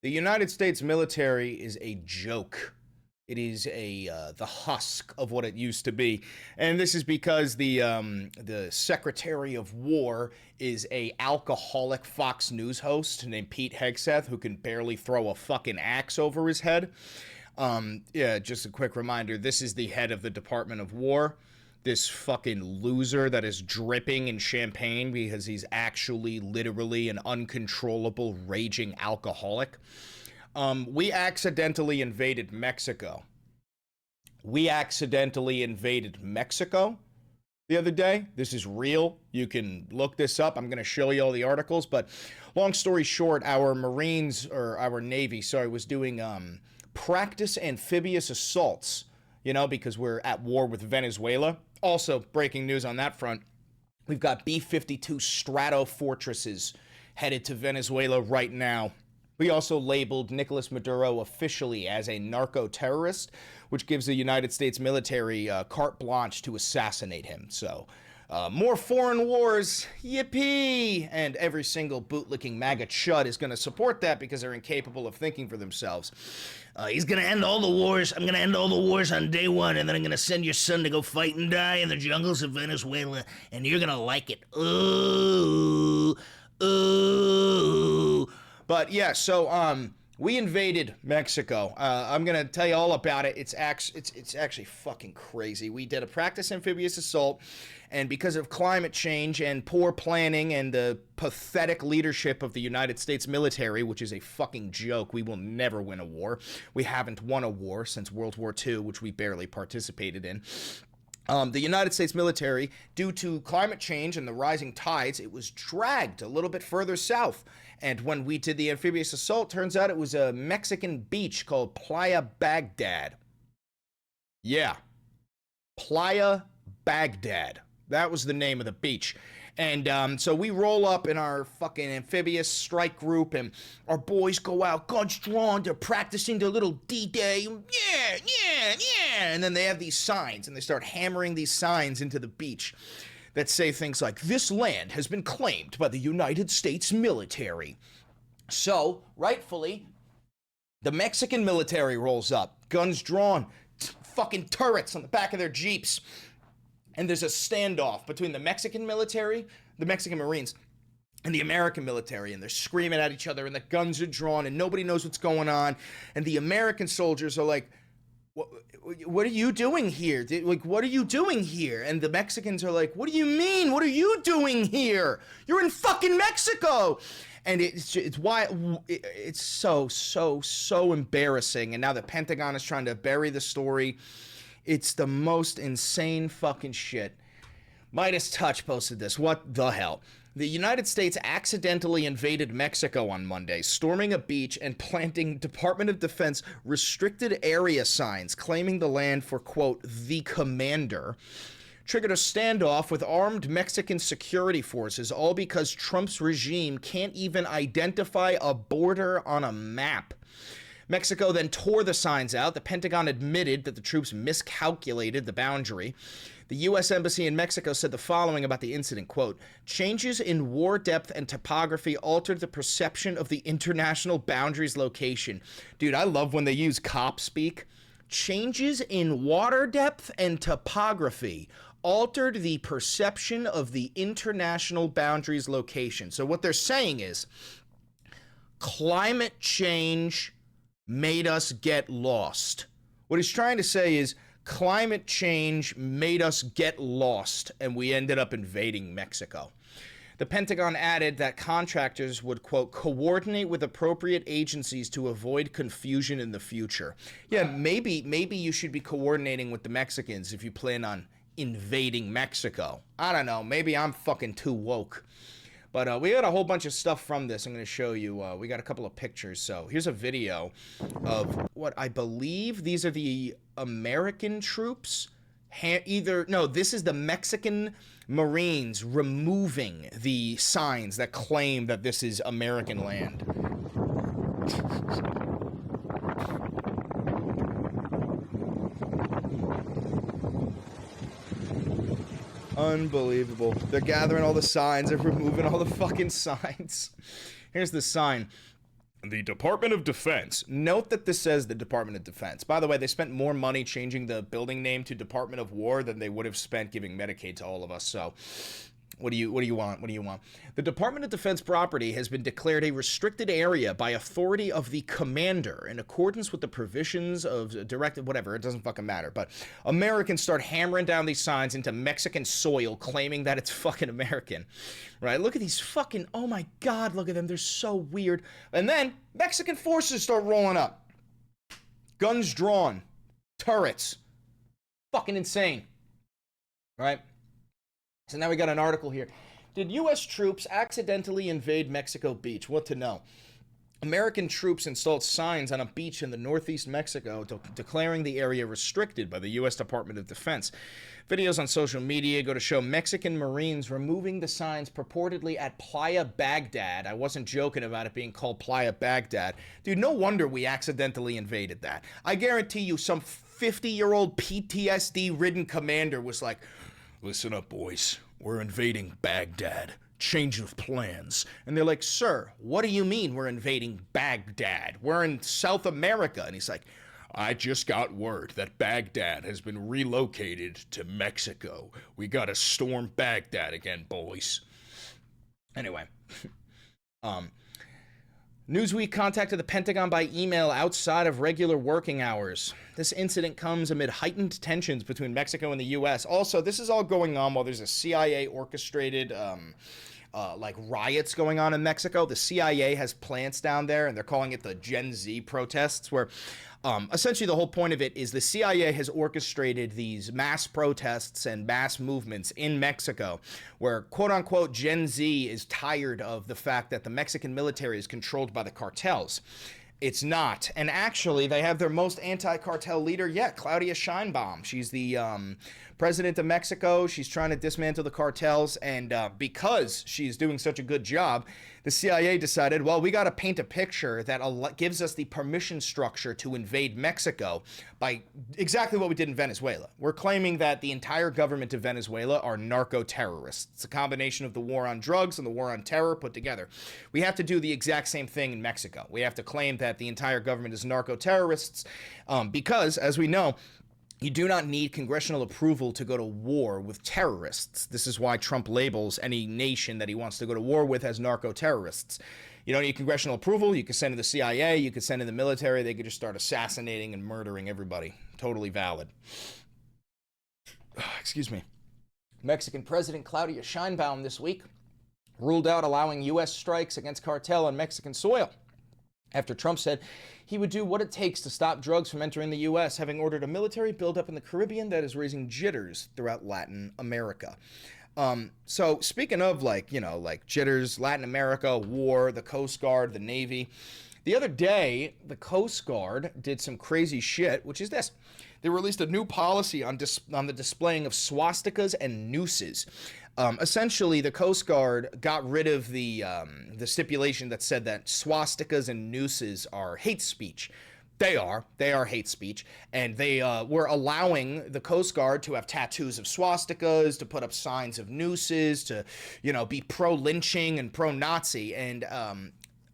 The United States military is a joke. It is the husk of what it used to be, and this is because the Secretary of War is a alcoholic Fox News host named Pete Hegseth who can barely throw a fucking axe over his head. Yeah, just a quick reminder: this is the head of the Department of War. This fucking loser that is dripping in champagne because he's actually literally an uncontrollable raging alcoholic. We accidentally invaded Mexico. We accidentally invaded Mexico the other day. This is real. You can look this up. I'm going to show you all the articles. But long story short, our Marines, or our Navy, sorry, was doing practice amphibious assaults, you know, because we're at war with Venezuela. Also, breaking news on that front, we've got B-52 Strato fortresses headed to Venezuela right now. We also labeled Nicolas Maduro officially as a narco-terrorist, which gives the United States military carte blanche to assassinate him. So, more foreign wars, yippee! And every single bootlicking MAGA chud is going to support that because they're incapable of thinking for themselves. He's going to end all the wars. I'm going to end all the wars on day one, and then I'm going to send your son to go fight and die in the jungles of Venezuela, and you're going to like it. Ooh, ooh. But yeah, so we invaded Mexico. I'm gonna tell you all about it. It's actually fucking crazy. We did a practice amphibious assault, and because of climate change and poor planning and the pathetic leadership of the United States military, which is a fucking joke, we will never win a war. We haven't won a war since World War II, which we barely participated in. The United States military, due to climate change and the rising tides, it was dragged a little bit further south. And when we did the amphibious assault, turns out it was a Mexican beach called Playa Baghdad. Yeah. Playa Baghdad. That was the name of the beach. And so we roll up in our fucking amphibious strike group, and our boys go out, guns drawn, they're practicing their little D-Day. Yeah, yeah, yeah. And then they have these signs, and they start hammering these signs into the beach that say things like, "This land has been claimed by the United States military." So, rightfully, the Mexican military rolls up, guns drawn, fucking turrets on the back of their Jeeps. And there's a standoff between the Mexican military, the Mexican Marines, and the American military, and they're screaming at each other, and the guns are drawn, and nobody knows what's going on. And the American soldiers are like, what are you doing here? Like, what are you doing here? And the Mexicans are like, what do you mean? What are you doing here? You're in fucking Mexico. And it's so embarrassing. And now the Pentagon is trying to bury the story. It's the most insane fucking shit. Midas Touch posted this. What the hell? The United States accidentally invaded Mexico on Monday, storming a beach and planting Department of Defense restricted area signs, claiming the land for, quote, the commander. Triggered a standoff with armed Mexican security forces, all because Trump's regime can't even identify a border on a map. Mexico then tore the signs out. The Pentagon admitted that the troops miscalculated the boundary. The U.S. Embassy in Mexico said the following about the incident, quote, "Changes in war depth and topography altered the perception of the international boundaries location." Dude, I love when they use cop speak. Changes in water depth and topography altered the perception of the international boundaries location. So what they're saying is climate change made us get lost. What he's trying to say is climate change made us get lost, and we ended up invading Mexico. The Pentagon added that contractors would, quote, coordinate with appropriate agencies to avoid confusion in the future. Yeah, maybe you should be coordinating with the Mexicans if you plan on invading Mexico. I don't know. Maybe I'm fucking too woke. But we got a whole bunch of stuff from this. I'm going to show you. We got a couple of pictures. So here's a video of what I believe these are the American troops. No, this is the Mexican Marines removing the signs that claim that this is American land. Unbelievable. They're gathering all the signs. They're removing all the fucking signs. Here's the sign. The Department of Defense. Note that this says the Department of Defense. By the way, they spent more money changing the building name to Department of War than they would have spent giving Medicaid to all of us. So, what do you want? What do you want? The Department of Defense property has been declared a restricted area by authority of the commander in accordance with the provisions of directive, whatever, it doesn't fucking matter. But Americans start hammering down these signs into Mexican soil, claiming that it's fucking American, right? Look at these fucking, oh my God, look at them. They're so weird. And then Mexican forces start rolling up. Guns drawn. Turrets. Fucking insane. Right? So now we got an article here. Did U.S. troops accidentally invade Mexico Beach? What to know? American troops installed signs on a beach in the northeast Mexico declaring the area restricted by the U.S. Department of Defense. Videos on social media go to show Mexican Marines removing the signs purportedly at Playa Baghdad. I wasn't joking about it being called Playa Baghdad. Dude, no wonder we accidentally invaded that. I guarantee you some 50-year-old PTSD-ridden commander was like, listen up, boys. We're invading Baghdad. Change of plans. And they're like, sir, what do you mean we're invading Baghdad? We're in South America. And he's like, I just got word that Baghdad has been relocated to Mexico. We gotta storm Baghdad again, boys. Anyway. Newsweek contacted the Pentagon by email outside of regular working hours. This incident comes amid heightened tensions between Mexico and the U.S. Also, this is all going on while there's a CIA-orchestrated, like, riots going on in Mexico. The CIA has plants down there, and they're calling it the Gen Z protests, where essentially the whole point of it is the CIA has orchestrated these mass protests and mass movements in Mexico where quote-unquote Gen Z is tired of the fact that the Mexican military is controlled by the cartels. It's not. And actually, they have their most anti-cartel leader yet, Claudia Sheinbaum. She's the president of Mexico. She's trying to dismantle the cartels. And because she's doing such a good job, the CIA decided, well, we got to paint a picture that gives us the permission structure to invade Mexico by exactly what we did in Venezuela. We're claiming that the entire government of Venezuela are narco-terrorists. It's a combination of the war on drugs and the war on terror put together. We have to do the exact same thing in Mexico. We have to claim that the entire government is narco-terrorists because, as we know, you do not need congressional approval to go to war with terrorists. This is why Trump labels any nation that he wants to go to war with as narco-terrorists. You don't need congressional approval. You can send in the CIA. You can send in the military. They could just start assassinating and murdering everybody. Totally valid. Excuse me. Mexican President Claudia Sheinbaum this week ruled out allowing U.S. strikes against cartel on Mexican soil after Trump said he would do what it takes to stop drugs from entering the U.S., having ordered a military buildup in the Caribbean that is raising jitters throughout Latin America. So speaking of like jitters, Latin America, war, the Coast Guard, the Navy, the other day, the Coast Guard did some crazy shit, which is this. They released a new policy on the displaying of swastikas and nooses. Essentially, the Coast Guard got rid of the stipulation that said that swastikas and nooses are hate speech. They are hate speech, and they were allowing the Coast Guard to have tattoos of swastikas, to put up signs of nooses, to, be pro-lynching and pro-Nazi, and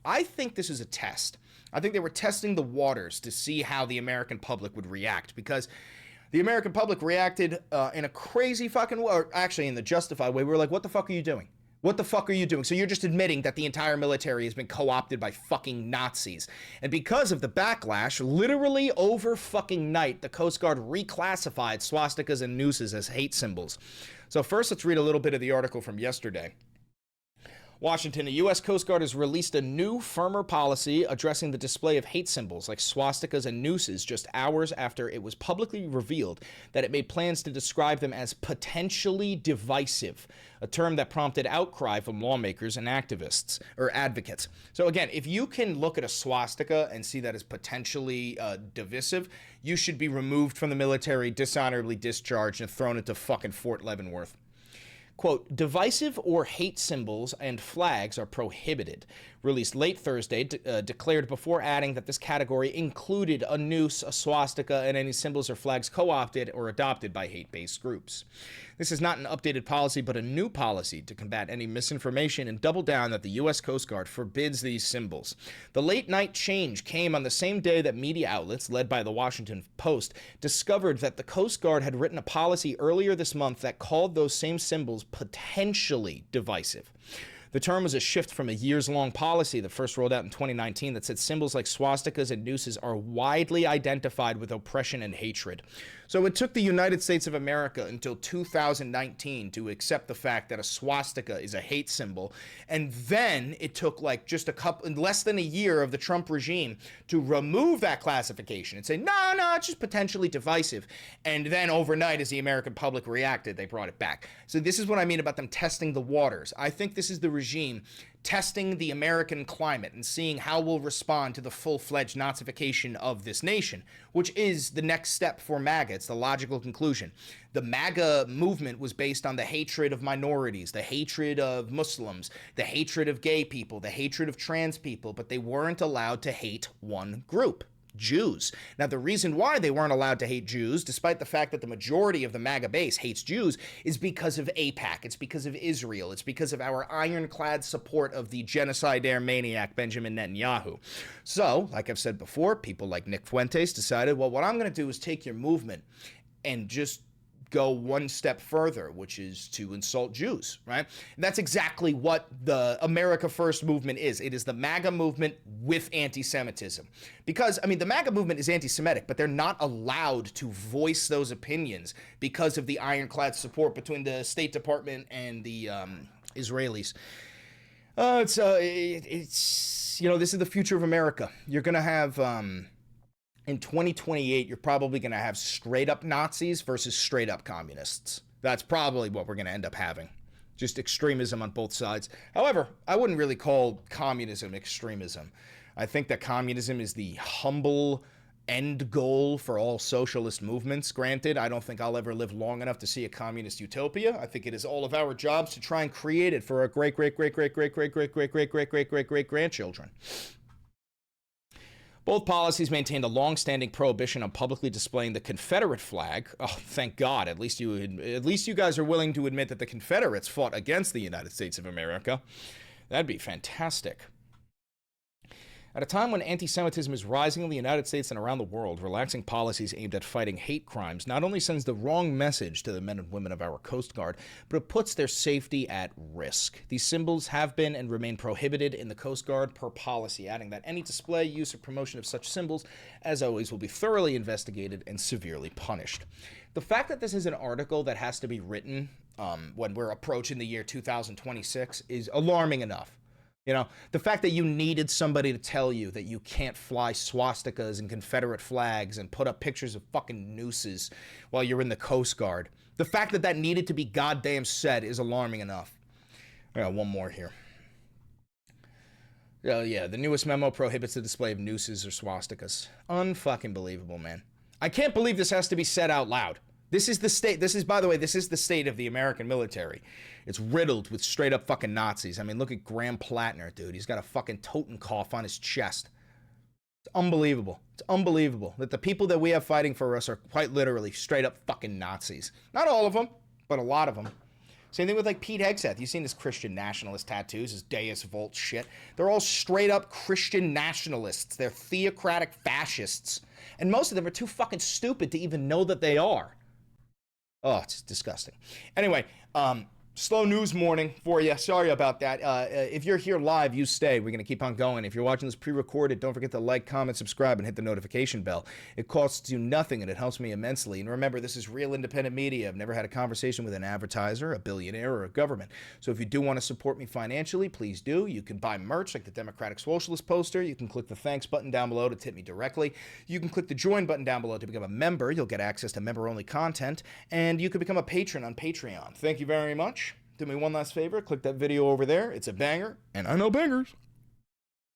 I think this is a test. I think they were testing the waters to see how the American public would react, because the American public reacted in a crazy fucking way, or actually in the justified way. We were like, what the fuck are you doing? What the fuck are you doing? So you're just admitting that the entire military has been co-opted by fucking Nazis. And because of the backlash, literally over fucking night, the Coast Guard reclassified swastikas and nooses as hate symbols. So first, let's read a little bit of the article from yesterday. Washington, the U.S. Coast Guard has released a new, firmer policy addressing the display of hate symbols like swastikas and nooses just hours after it was publicly revealed that it made plans to describe them as potentially divisive, a term that prompted outcry from lawmakers and activists, or advocates. So again, if you can look at a swastika and see that as potentially divisive, you should be removed from the military, dishonorably discharged, and thrown into fucking Fort Leavenworth. Quote, divisive or hate symbols and flags are prohibited. released late Thursday, declared before adding that this category included a noose, a swastika, and any symbols or flags co-opted or adopted by hate-based groups. This is not an updated policy, but a new policy to combat any misinformation and double down that the U.S. Coast Guard forbids these symbols. The late-night change came on the same day that media outlets, led by the Washington Post, discovered that the Coast Guard had written a policy earlier this month that called those same symbols potentially divisive. The term was a shift from a years-long policy that first rolled out in 2019 that said symbols like swastikas and nooses are widely identified with oppression and hatred. So it took the United States of America until 2019 to accept the fact that a swastika is a hate symbol. And then it took like just less than a year of the Trump regime to remove that classification and say, no, it's just potentially divisive. And then overnight, as the American public reacted, they brought it back. So this is what I mean about them testing the waters. I think this is the regime testing the American climate and seeing how we'll respond to the full-fledged Nazification of this nation, which is the next step for MAGA. It's the logical conclusion. The MAGA movement was based on the hatred of minorities, the hatred of Muslims, the hatred of gay people, the hatred of trans people, but they weren't allowed to hate one group. Jews. Now, the reason why they weren't allowed to hate Jews, despite the fact that the majority of the MAGA base hates Jews, is because of AIPAC. It's because of Israel. It's because of our ironclad support of the genocidaire maniac Benjamin Netanyahu. So, like I've said before, people like Nick Fuentes decided, well, what I'm going to do is take your movement and just go one step further, which is to insult Jews, right? And that's exactly what the America First movement is. It is the MAGA movement with anti-Semitism. Because, I mean, the MAGA movement is anti-Semitic, but they're not allowed to voice those opinions because of the ironclad support between the State Department and the Israelis. It's you know, this is the future of America. You're going to have... in 2028, you're probably going to have straight-up Nazis versus straight-up communists. That's probably what we're going to end up having. Just extremism on both sides. However, I wouldn't really call communism extremism. I think that communism is the humble end goal for all socialist movements. Granted, I don't think I'll ever live long enough to see a communist utopia. I think it is all of our jobs to try and create it for our great-great-great-great-great-great-great-great-great-great-great-grandchildren. Both policies maintained a long-standing prohibition on publicly displaying the Confederate flag. Oh, thank God. At least you guys are willing to admit that the Confederates fought against the United States of America. That'd be fantastic. At a time when anti-Semitism is rising in the United States and around the world, relaxing policies aimed at fighting hate crimes not only sends the wrong message to the men and women of our Coast Guard, but it puts their safety at risk. These symbols have been and remain prohibited in the Coast Guard per policy, adding that any display, use, or promotion of such symbols, as always, will be thoroughly investigated and severely punished. The fact that this is an article that has to be written when we're approaching the year 2026 is alarming enough. You know, the fact that you needed somebody to tell you that you can't fly swastikas and Confederate flags and put up pictures of fucking nooses while you're in the Coast Guard. The fact that that needed to be goddamn said is alarming enough. I got one more here. Yeah, the newest memo prohibits the display of nooses or swastikas. Unfucking believable, man. I can't believe this has to be said out loud. This is the state, by the way, this is the state of the American military. It's riddled with straight up fucking Nazis. I mean, look at Graham Plattner, dude. He's got a fucking Totenkopf on his chest. It's unbelievable. It's unbelievable that the people that we have fighting for us are quite literally straight up fucking Nazis. Not all of them, but a lot of them. Same thing with like Pete Hegseth. You've seen his Christian nationalist tattoos, his Deus Vult shit. They're all straight up Christian nationalists. They're theocratic fascists. And most of them are too fucking stupid to even know that they are. Oh, it's disgusting. Anyway, slow news morning for you. Sorry about that. If you're here live, you stay. We're going to keep on going. If you're watching this pre-recorded, don't forget to like, comment, subscribe, and hit the notification bell. It costs you nothing, and it helps me immensely. And remember, this is real independent media. I've never had a conversation with an advertiser, a billionaire, or a government. So if you do want to support me financially, please do. You can buy merch like the Democratic Socialist poster. You can click the thanks button down below to tip me directly. You can click the join button down below to become a member. You'll get access to member-only content. And you can become a patron on Patreon. Thank you very much. Do me one last favor, click that video over there. It's a banger, and I know bangers.